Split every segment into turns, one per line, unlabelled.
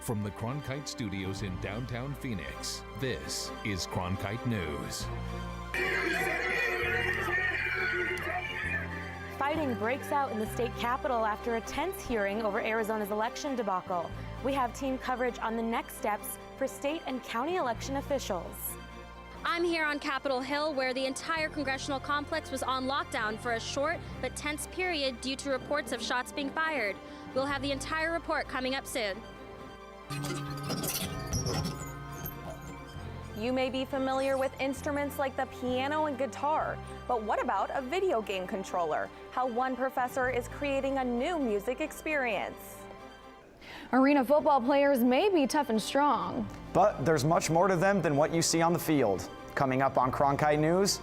From the Cronkite Studios in downtown Phoenix, this is Cronkite News.
Fighting breaks out in the state capitol after a tense hearing over Arizona's election debacle. We have team coverage on the next steps for state and county election officials.
I'm here on Capitol Hill, where the entire congressional complex was on lockdown for a short but tense period due to reports of shots being fired. We'll have the entire report coming up soon.
You may be familiar with instruments like the piano and guitar, but what about a video game controller? How one professor is creating a new music experience.
Arena football players may be tough and strong,
but there's much more to them than what you see on the field. Coming up on Cronkite News,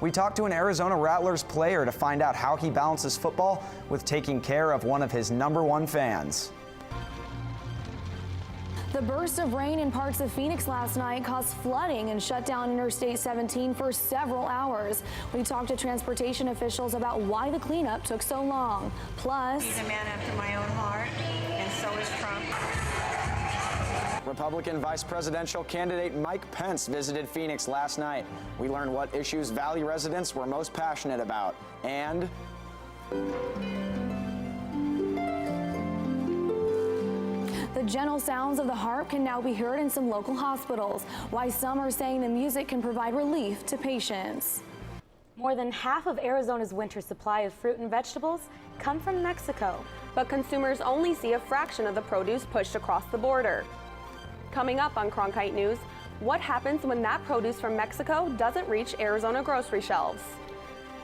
we talked to an Arizona Rattlers player to find out how he balances football with taking care of one of his #1 fans.
The burst of rain in parts of Phoenix last night caused flooding and shut down Interstate 17 for several hours. We talked to transportation officials about why the cleanup took so long. Plus,
he's a man after my own heart, and so is Trump.
Republican vice presidential candidate Mike Pence visited Phoenix last night. We learned what issues Valley residents were most passionate about, and
the gentle sounds of the harp can now be heard in some local hospitals, why some are saying the music can provide relief to patients.
More than half of Arizona's winter supply of fruit and vegetables come from Mexico.
But consumers only see a fraction of the produce pushed across the border. Coming up on Cronkite News, what happens when that produce from Mexico doesn't reach Arizona grocery shelves?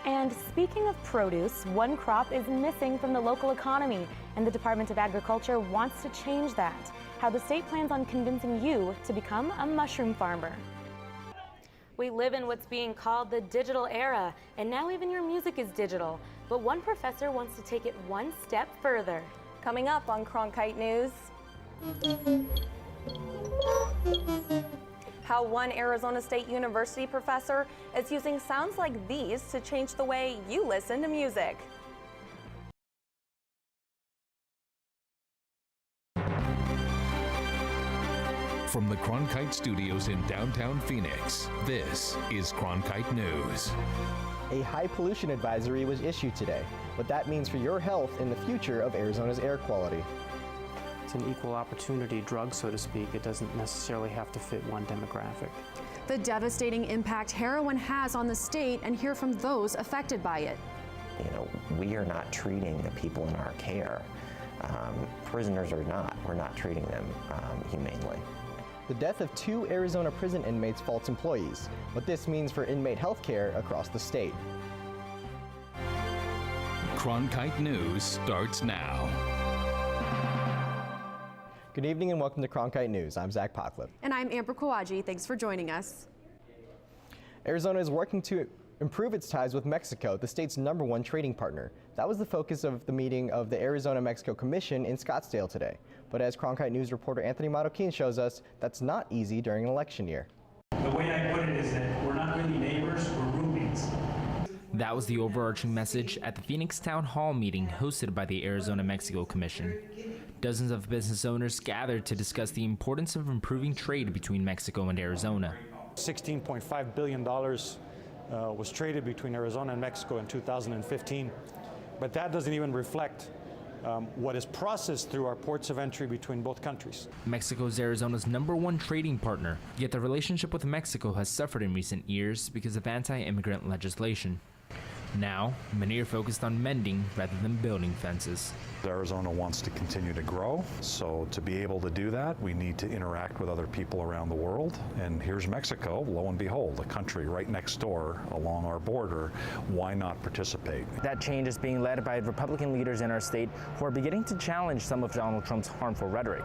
And speaking of produce, one crop is missing from the local economy, and the Department of Agriculture wants to change that. How the state plans on convincing you to become a mushroom farmer. We live in what's being called the digital era, and now even your music is digital. But one professor wants to take it one step further.
Coming up on Cronkite News, how one Arizona State University professor is using sounds like these to change the way you listen to music.
From the Cronkite Studios in downtown Phoenix, this is Cronkite News.
A high pollution advisory was issued today. What that means for your health in the future of Arizona's air quality.
It's an equal opportunity drug, so to speak. It doesn't necessarily have to fit one demographic.
The devastating impact heroin has on the state, and hear from those affected by it.
You know, we are not treating the people in our care. Prisoners are not. We're not treating them humanely.
The death of 2 Arizona prison inmates faults employees. What this means for inmate health care across the state.
Cronkite News starts now.
Good evening and welcome to Cronkite News. I'm Zach Pocklip.
And I'm Amber Kawaji. Thanks for joining us.
Arizona is working to improve its ties with Mexico, the state's #1 trading partner. That was the focus of the meeting of the Arizona-Mexico Commission in Scottsdale today. But as Cronkite News reporter Anthony Marroquin shows us, that's not easy during an election year.
The way I put it is that we're not really neighbors, we're roommates.
That was the overarching message at the Phoenix Town Hall meeting hosted by the Arizona-Mexico Commission. Dozens of business owners gathered to discuss the importance of improving trade between Mexico and Arizona.
$16.5 billion was traded between Arizona and Mexico in 2015, but that doesn't even reflect what is processed through our ports of entry between both countries.
Mexico is Arizona's #1 trading partner, yet the relationship with Mexico has suffered in recent years because of anti-immigrant legislation. Now, many are focused on mending rather than building fences.
Arizona wants to continue to grow, so to be able to do that, we need to interact with other people around the world. And here's Mexico, lo and behold, a country right next door along our border. Why not participate?
That change is being led by Republican leaders in our state who are beginning to challenge some of Donald Trump's harmful rhetoric.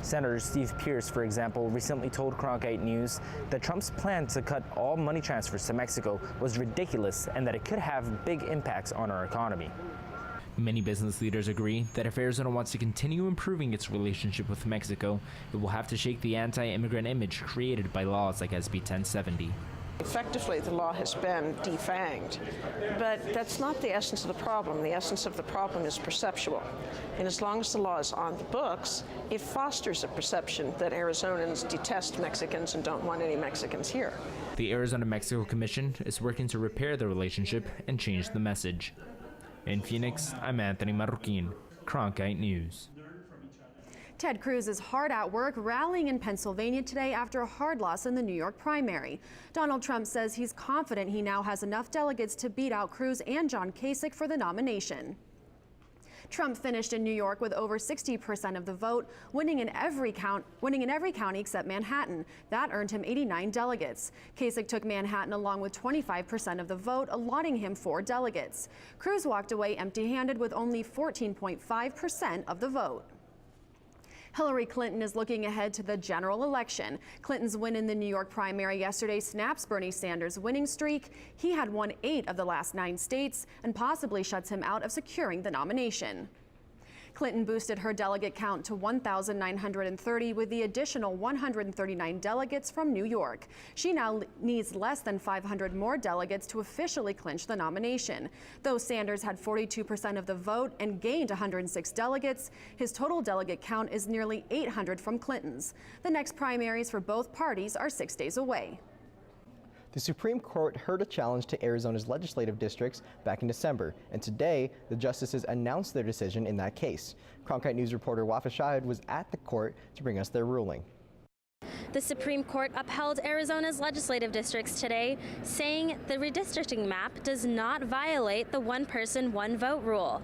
Senator Steve Pearce, for example, recently told Cronkite News that Trump's plan to cut all money transfers to Mexico was ridiculous and that it could have big impacts on our economy. Many business leaders agree that if Arizona wants to continue improving its relationship with Mexico, it will have to shake the anti-immigrant image created by laws like SB 1070.
Effectively, the law has been defanged, but that's not the essence of the problem. The essence of the problem is perceptual. And as long as the law is on the books, it fosters a perception that Arizonans detest Mexicans and don't want any Mexicans here.
The Arizona-Mexico Commission is working to repair the relationship and change the message. In Phoenix, I'm Anthony Marroquin, Cronkite News.
Ted Cruz is hard at work rallying in Pennsylvania today after a hard loss in the New York primary. Donald Trump says he's confident he now has enough delegates to beat out Cruz and John Kasich for the nomination. Trump finished in New York with over 60% of the vote, winning in every county except Manhattan. That earned him 89 delegates. Kasich took Manhattan along with 25% of the vote, allotting him 4 delegates. Cruz walked away empty-handed with only 14.5% of the vote. Hillary Clinton is looking ahead to the general election. Clinton's win in the New York primary yesterday snaps Bernie Sanders' winning streak. He had won 8 of the last 9 states and possibly shuts him out of securing the nomination. Clinton boosted her delegate count to 1,930 with the additional 139 delegates from New York. She now needs less than 500 more delegates to officially clinch the nomination. Though Sanders had 42% of the vote and gained 106 delegates, his total delegate count is nearly 800 from Clinton's. The next primaries for both parties are 6 days away.
The Supreme Court heard a challenge to Arizona's legislative districts back in December, and today the justices announced their decision in that case. Cronkite News reporter Wafa Shahid was at the court to bring us their ruling.
The Supreme Court upheld Arizona's legislative districts today, saying the redistricting map does not violate the one-person, one-vote rule.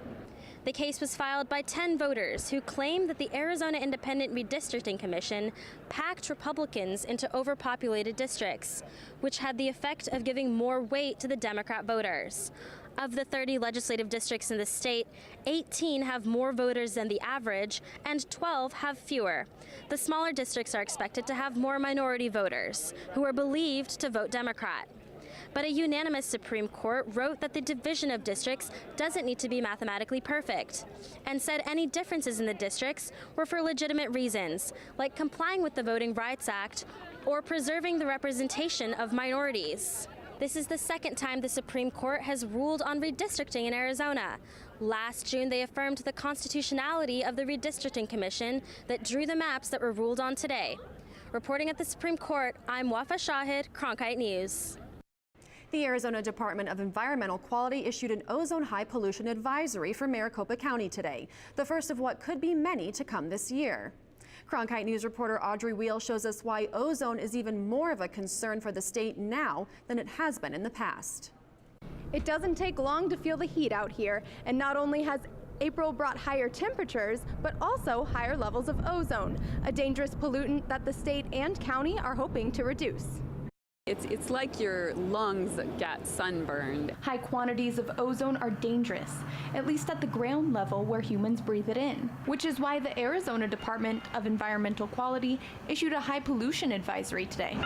The case was filed by 10 voters who claim that the Arizona Independent Redistricting Commission packed Republicans into overpopulated districts, which had the effect of giving more weight to the Democrat voters. Of the 30 legislative districts in the state, 18 have more voters than the average and 12 have fewer. The smaller districts are expected to have more minority voters, who are believed to vote Democrat. But a unanimous Supreme Court wrote that the division of districts doesn't need to be mathematically perfect, and said any differences in the districts were for legitimate reasons, like complying with the Voting Rights Act or preserving the representation of minorities. This is the second time the Supreme Court has ruled on redistricting in Arizona. Last June, they affirmed the constitutionality of the Redistricting Commission that drew the maps that were ruled on today. Reporting at the Supreme Court, I'm Wafa Shahid, Cronkite News.
The Arizona Department of Environmental Quality issued an ozone high pollution advisory for Maricopa County today, the first of what could be many to come this year. Cronkite News reporter Audrey Wheel shows us why ozone is even more of a concern for the state now than it has been in the past.
It doesn't take long to feel the heat out here, and not only has April brought higher temperatures, but also higher levels of ozone, a dangerous pollutant that the state and county are hoping to reduce.
It's like your lungs got sunburned.
High quantities of ozone are dangerous, at least at the ground level where humans breathe it in, which is why the Arizona Department of Environmental Quality issued a high pollution advisory today,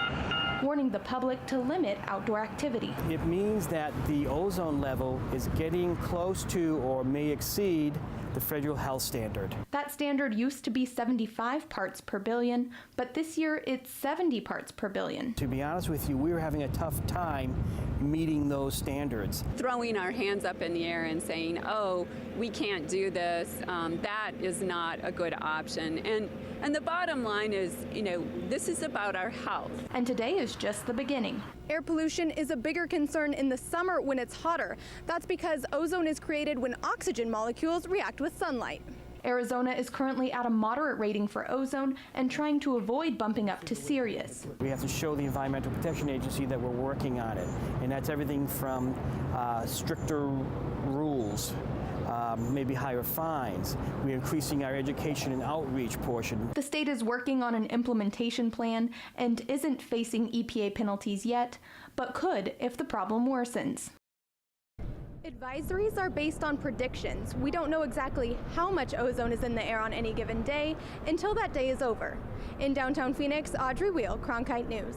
warning the public to limit outdoor activity.
It means that the ozone level is getting close to or may exceed the federal health standard.
That standard used to be 75 parts per billion, but this year it's 70 parts per billion.
To be honest with you, we were having a tough time meeting those standards.
Throwing our hands up in the air and saying, oh, we can't do this, that is not a good option. And the bottom line is, this is about our health.
And today is just the beginning.
Air pollution is a bigger concern in the summer when it's hotter. That's because ozone is created when oxygen molecules react with sunlight.
Arizona is currently at a moderate rating for ozone and trying to avoid bumping up to serious.
We have to show the Environmental Protection Agency that we're working on it, and that's everything from stricter rules, maybe higher fines. We're increasing our education and outreach portion.
The state is working on an implementation plan and isn't facing EPA penalties yet, but could if the problem worsens.
Advisories are based on predictions. We don't know exactly how much ozone is in the air on any given day until that day is over. In downtown Phoenix, Audrey Wheel, Cronkite News.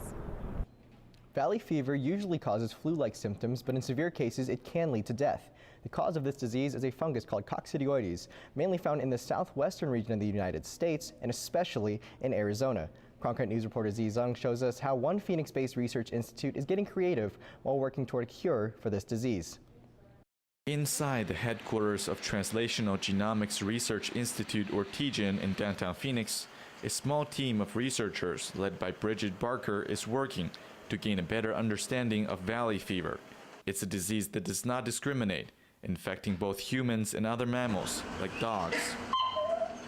Valley fever usually causes flu-like symptoms, but in severe cases it can lead to death. The cause of this disease is a fungus called coccidioides, mainly found in the southwestern region of the United States and especially in Arizona. Cronkite News reporter Zi Zeng shows us how one Phoenix-based research institute is getting creative while working toward a cure for this disease.
Inside the headquarters of Translational Genomics Research Institute, or TGen, in downtown Phoenix, a small team of researchers led by Bridget Barker is working to gain a better understanding of valley fever. It's a disease that does not discriminate, infecting both humans and other mammals, like dogs.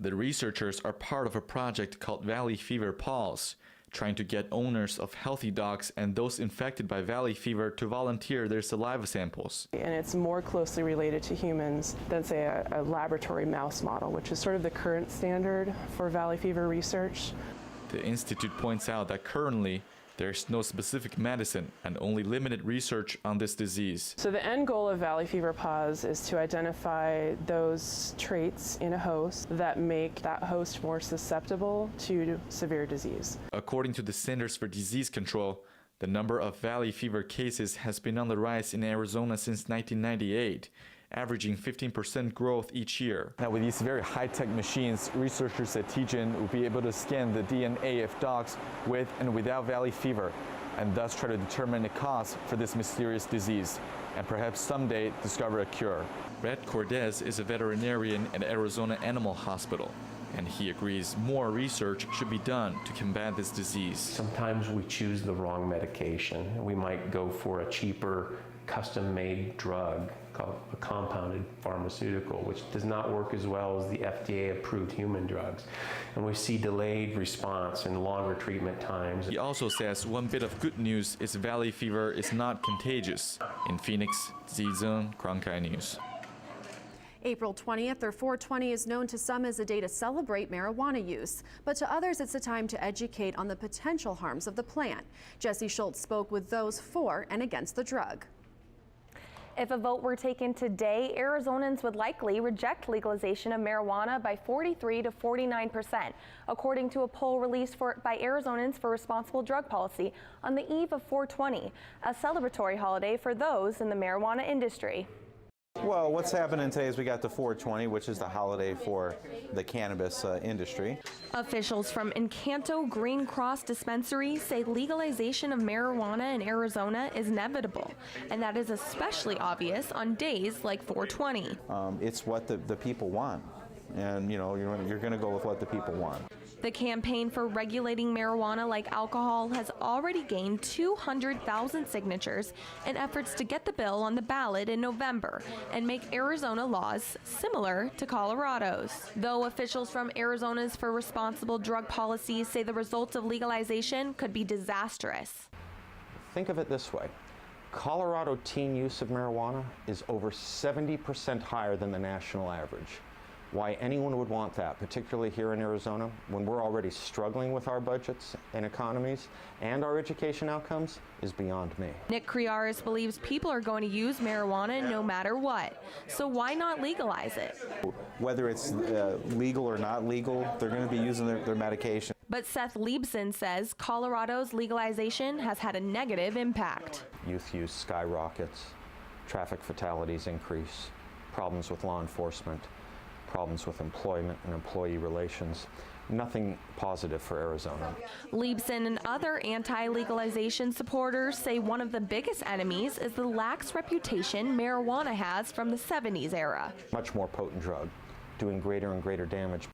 The researchers are part of a project called Valley Fever Pulse, trying to get owners of healthy dogs and those infected by valley fever to volunteer their saliva samples.
And it's more closely related to humans than, say, a laboratory mouse model, which is sort of the current standard for valley fever research.
The institute points out that currently there's no specific medicine and only limited research on this disease.
So the end goal of Valley Fever Pause is to identify those traits in a host that make that host more susceptible to severe disease.
According to the Centers for Disease Control, the number of valley fever cases has been on the rise in Arizona since 1998, averaging 15% growth each year.
Now, with these very high-tech machines, researchers at TGen will be able to scan the DNA of dogs with and without valley fever, and thus try to determine the cause for this mysterious disease, and perhaps someday discover a cure.
Brett Cordes is a veterinarian at Arizona Animal Hospital, and he agrees more research should be done to combat this disease.
Sometimes we choose the wrong medication. We might go for a cheaper, custom-made drug called a compounded pharmaceutical, which does not work as well as the FDA-approved human drugs. And we see delayed response and longer treatment times.
He also says one bit of good news is valley fever is not contagious. In Phoenix, Zi Zeng, Cronkite News.
April 20th, or 420, is known to some as a day to celebrate marijuana use, but to others it's a time to educate on the potential harms of the plant. Jesse Schultz spoke with those for and against the drug.
If a vote were taken today, Arizonans would likely reject legalization of marijuana by 43 to 49%, according to a poll released by Arizonans for Responsible Drug Policy on the eve of 420, a celebratory holiday for those in the marijuana industry.
Well, what's happening today is we got the 420, which is the holiday for the cannabis industry.
Officials from Encanto Green Cross Dispensary say legalization of marijuana in Arizona is inevitable, and that is especially obvious on days like 420.
It's what the people want, and you know, you're going to go with what the people want.
The campaign for regulating marijuana like alcohol has already gained 200,000 signatures in efforts to get the bill on the ballot in November and make Arizona laws similar to Colorado's. Though officials from Arizona's for Responsible Drug Policy say the results of legalization could be disastrous.
Think of it this way. Colorado teen use of marijuana is over 70% higher than the national average. Why anyone would want that, particularly here in Arizona, when we're already struggling with our budgets and economies and our education outcomes, is beyond me.
Nick Criaris believes people are going to use marijuana no matter what, so why not legalize it?
Whether it's legal or not legal, they're going to be using their medication.
But Seth Liebson says Colorado's legalization has had a negative impact.
Youth use skyrockets, traffic fatalities increase, problems with law enforcement, problems with employment and employee relations. Nothing positive for Arizona.
Liebson and other anti-legalization supporters say one of the biggest enemies is the lax reputation marijuana has from the 70s era.
Much more potent drug, doing greater and greater damage.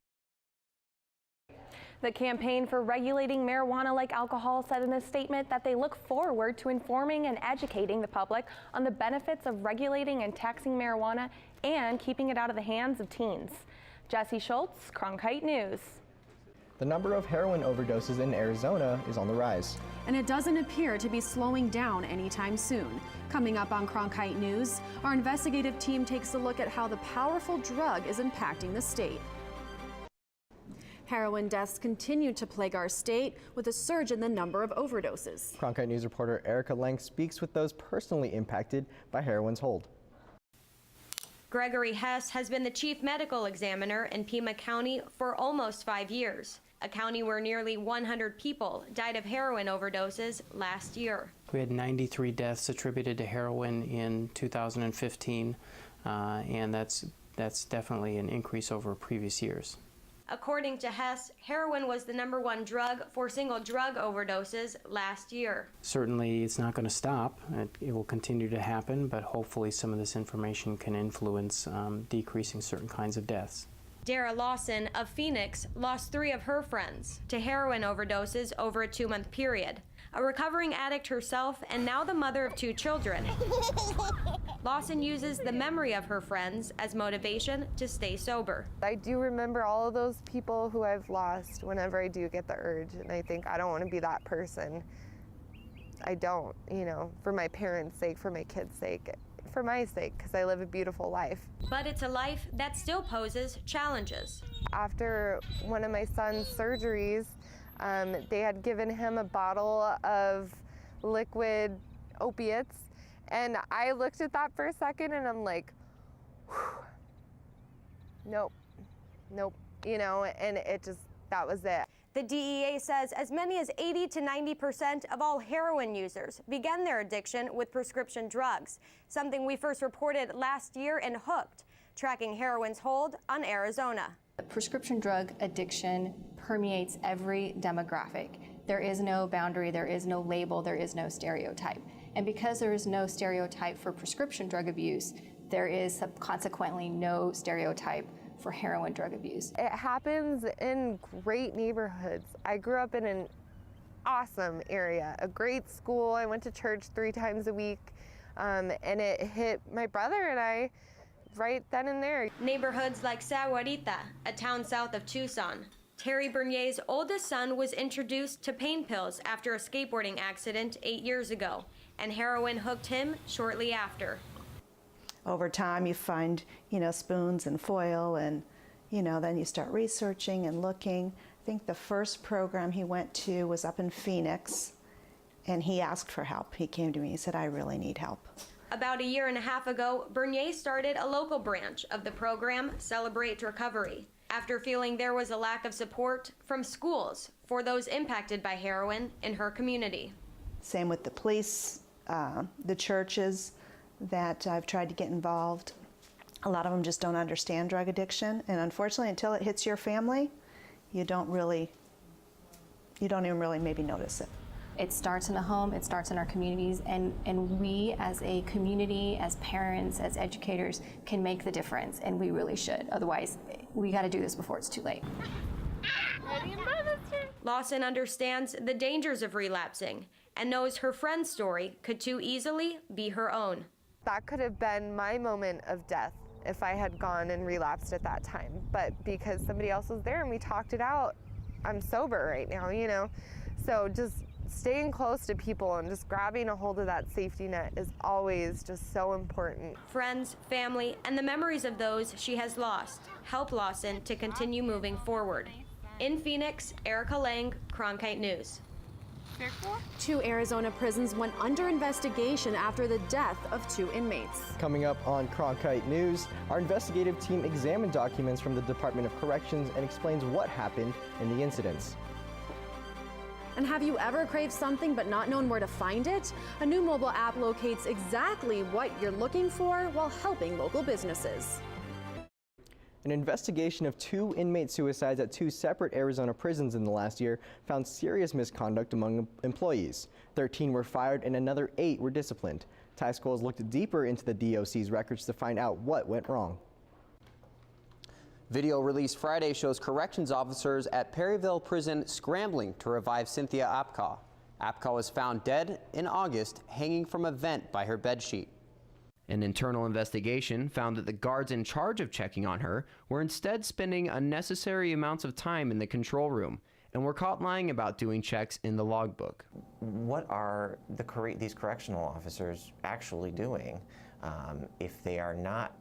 The campaign for regulating marijuana like alcohol said in a statement that they look forward to informing and educating the public on the benefits of regulating and taxing marijuana and keeping it out of the hands of teens. Jesse Schultz, Cronkite News.
The number of heroin overdoses in Arizona is on the rise.
And it doesn't appear to be slowing down anytime soon. Coming up on Cronkite News, our investigative team takes a look at how the powerful drug is impacting the state. Heroin deaths continue to plague our state with a surge in the number of overdoses.
Cronkite News reporter Erica Lang speaks with those personally impacted by heroin's hold.
Gregory Hess has been the chief medical examiner in Pima County for almost 5 years, a county where nearly 100 people died of heroin overdoses last year.
We had 93 deaths attributed to heroin in 2015, and that's definitely an increase over previous years.
According to Hess, heroin was the #1 drug for single drug overdoses last year.
Certainly it's not going to stop. It will continue to happen, but hopefully some of this information can influence decreasing certain kinds of deaths.
Dara Lawson of Phoenix lost 3 of her friends to heroin overdoses over a 2-month period. A recovering addict herself and now the mother of 2 children. Lawson uses the memory of her friends as motivation to stay sober.
I do remember all of those people who I've lost whenever I do get the urge, and I think I don't want to be that person. I don't, for my parents' sake, for my kids' sake, for my sake, because I live a beautiful life.
But it's a life that still poses challenges.
After one of my son's surgeries, they had given him a bottle of liquid opiates, and I looked at that for a second and I'm like, nope, and that was it.
The DEA says as many as 80 to 90% of all heroin users begin their addiction with prescription drugs, something we first reported last year in Hooked, tracking heroin's hold on Arizona.
Prescription drug addiction permeates every demographic. There is no boundary, there is no label, there is no stereotype. And because there is no stereotype for prescription drug abuse, there is consequently no stereotype for heroin drug abuse.
It happens in great neighborhoods. I grew up in an awesome area, a great school. I went to church 3 times a week, and it hit my brother and I right then and there.
Neighborhoods like Sahuarita, a town south of Tucson. Terry Bernier's oldest son was introduced to pain pills after a skateboarding accident 8 years ago, and heroin hooked him shortly after.
Over time, you find, spoons and foil, and, then you start researching and looking. I think the first program he went to was up in Phoenix, and he asked for help. He came to me and said, I really need help.
About a year and a half ago, Bernier started a local branch of the program, Celebrate Recovery, after feeling there was a lack of support from schools for those impacted by heroin in her community.
Same with the police, the churches that I've tried to get involved. A lot of them just don't understand drug addiction, and unfortunately, until it hits your family, you don't even really maybe notice it.
It starts in the home, it starts in our communities, and we as a community, as parents, as educators, can make the difference, and we really should. Otherwise, we got to do this before it's too late.
Lawson understands the dangers of relapsing and knows her friend's story could too easily be her own.
That could have been my moment of death if I had gone and relapsed at that time. But because somebody else was there and we talked it out, I'm sober right now, So just staying close to people and just grabbing a hold of that safety net is always just so important.
Friends, family, and the memories of those she has lost help Lawson to continue moving forward. In Phoenix, Erica Lang, Cronkite News.
2 Arizona prisons went under investigation after the death of 2 inmates.
Coming up on Cronkite News, our investigative team examined documents from the Department of Corrections and explains what happened in the incidents.
And have you ever craved something but not known where to find it? A new mobile app locates exactly what you're looking for while helping local businesses.
An investigation of 2 inmate suicides at 2 separate Arizona prisons in the last year found serious misconduct among employees. 13 were fired and another 8 were disciplined. Ty Scholes looked deeper into the DOC's records to find out what went wrong.
Video released Friday shows corrections officers at Perryville Prison scrambling to revive Cynthia Apka. Apka was found dead in August, hanging from a vent by her bedsheet. An internal investigation found that the guards in charge of checking on her were instead spending unnecessary amounts of time in the control room and were caught lying about doing checks in the logbook.
What are these correctional officers actually doing if they are not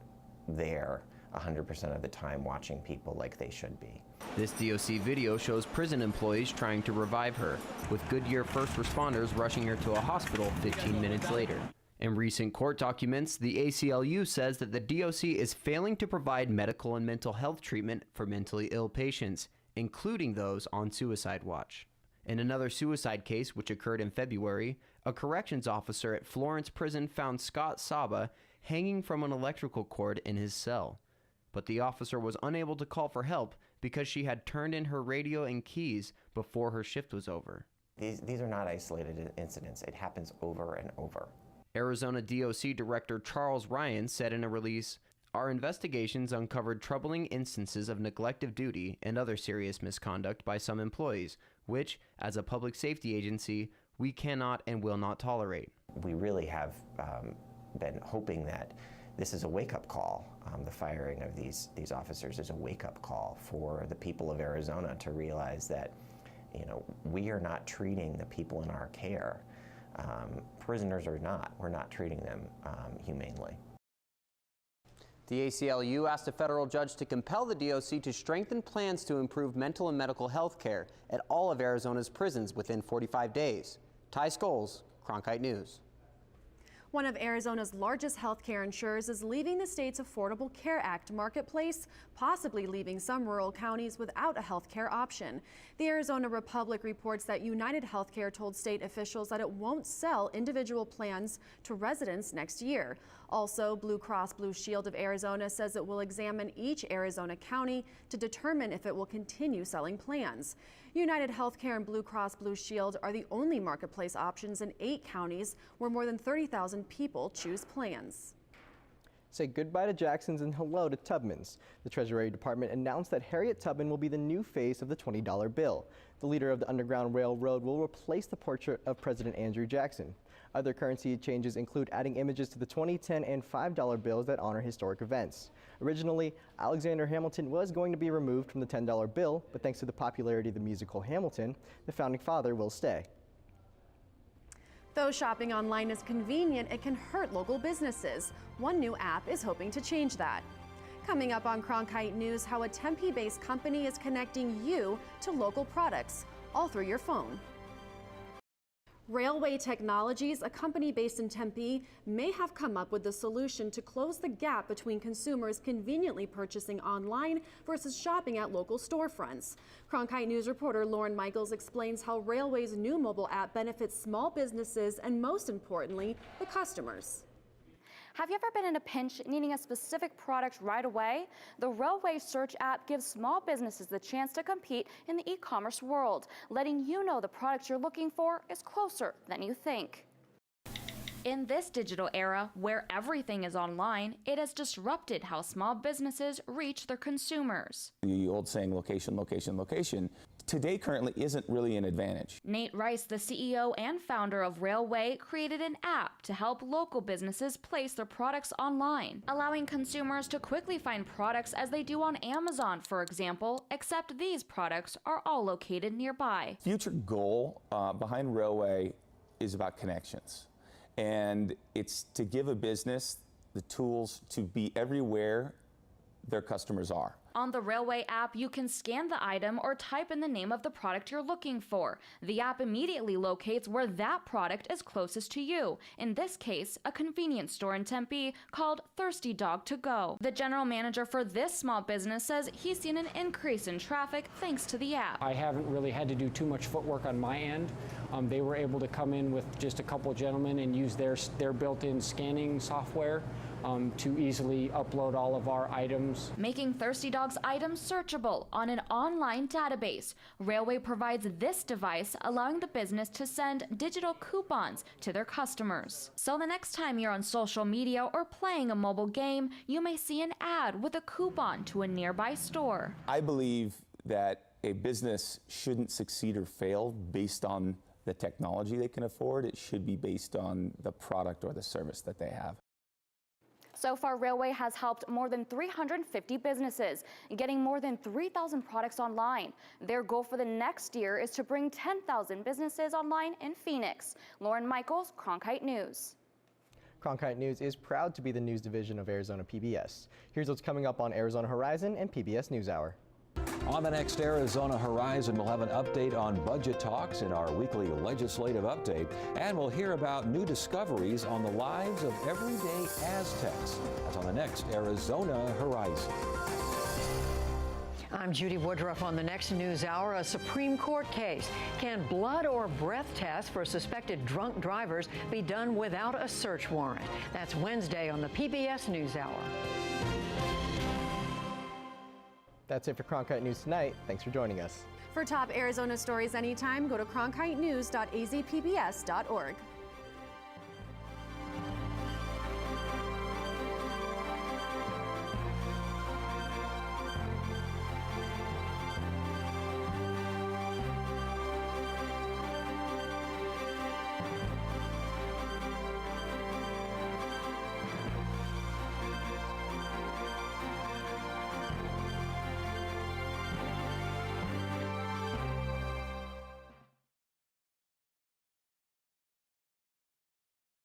there 100% of the time watching people like they should be?
This DOC video shows prison employees trying to revive her, with Goodyear first responders rushing her to a hospital 15 minutes later. In recent court documents, the ACLU says that the DOC is failing to provide medical and mental health treatment for mentally ill patients, including those on suicide watch. In another suicide case, which occurred in February, a corrections officer at Florence Prison found Scott Saba hanging from an electrical cord in his cell. But the officer was unable to call for help because she had turned in her radio and keys before her shift was over.
These are not isolated incidents. It happens over and over.
Arizona DOC Director Charles Ryan said in a release, "Our investigations uncovered troubling instances of neglect of duty and other serious misconduct by some employees, which, as a public safety agency, we cannot and will not tolerate."
We really have been hoping that this is a wake-up call. The firing of these officers is a wake-up call for the people of Arizona to realize that, we are not treating the people in our care. Prisoners or not, we're not treating them humanely.
The ACLU asked a federal judge to compel the DOC to strengthen plans to improve mental and medical health care at all of Arizona's prisons within 45 days. Ty Scholes, Cronkite News.
One of Arizona's largest healthcare insurers is leaving the state's Affordable Care Act marketplace, possibly leaving some rural counties without a healthcare option. The Arizona Republic reports that United Healthcare told state officials that it won't sell individual plans to residents next year. Also, Blue Cross Blue Shield of Arizona says it will examine each Arizona county to determine if it will continue selling plans. United Healthcare and Blue Cross Blue Shield are the only marketplace options in 8 counties where more than 30,000 people choose plans.
Say goodbye to Jackson's and hello to Tubman's. The Treasury Department announced that Harriet Tubman will be the new face of the $20 bill. The leader of the Underground Railroad will replace the portrait of President Andrew Jackson. Other currency changes include adding images to the 20, $10, and $5 bills that honor historic events. Originally, Alexander Hamilton was going to be removed from the $10 bill, but thanks to the popularity of the musical Hamilton, the founding father will stay.
Though shopping online is convenient, it can hurt local businesses. One new app is hoping to change that. Coming up on Cronkite News, how a Tempe-based company is connecting you to local products, all through your phone. Railway Technologies, a company based in Tempe, may have come up with the solution to close the gap between consumers conveniently purchasing online versus shopping at local storefronts. Cronkite News reporter Lauren Michaels explains how Railway's new mobile app benefits small businesses and, most importantly, the customers.
Have you ever been in a pinch needing a specific product right away? The Railway Search app gives small businesses the chance to compete in the e-commerce world, letting you know the product you're looking for is closer than you think. In this digital era where everything is online, it has disrupted how small businesses reach their consumers.
The old saying, location, location, location, today currently isn't really an advantage.
Nate Rice, the CEO and founder of Railway, created an app to help local businesses place their products online, allowing consumers to quickly find products as they do on Amazon, for example, except these products are all located nearby.
Future goal behind Railway is about connections. And it's to give a business the tools to be everywhere their customers are.
On the Railway app, you can scan the item or type in the name of the product you're looking for. The app immediately locates where that product is closest to you. In this case, a convenience store in Tempe called Thirsty Dog To Go. The general manager for this small business says he's seen an increase in traffic thanks to the app.
I haven't really had to do too much footwork on my end. They were able to come in with just a couple gentlemen and use their built-in scanning software to easily upload all of our items.
Making Thirsty Dog's items searchable on an online database. Railway provides this device, allowing the business to send digital coupons to their customers. So the next time you're on social media or playing a mobile game, you may see an ad with a coupon to a nearby store.
I believe that a business shouldn't succeed or fail based on the technology they can afford. It should be based on the product or the service that they have.
So far, Railway has helped more than 350 businesses, getting more than 3,000 products online. Their goal for the next year is to bring 10,000 businesses online in Phoenix. Lauren Michaels, Cronkite News.
Cronkite News is proud to be the news division of Arizona PBS. Here's what's coming up on Arizona Horizon and PBS NewsHour.
On the next Arizona Horizon, we'll have an update on budget talks in our weekly legislative update, and we'll hear about new discoveries on the lives of everyday Aztecs. That's on the next Arizona Horizon.
I'm Judy Woodruff on the next NewsHour. A Supreme Court case. Can blood or breath tests for suspected drunk drivers be done without a search warrant? That's Wednesday on the PBS NewsHour.
That's it for Cronkite News tonight. Thanks for joining us.
For top Arizona stories anytime, go to cronkitenews.azpbs.org.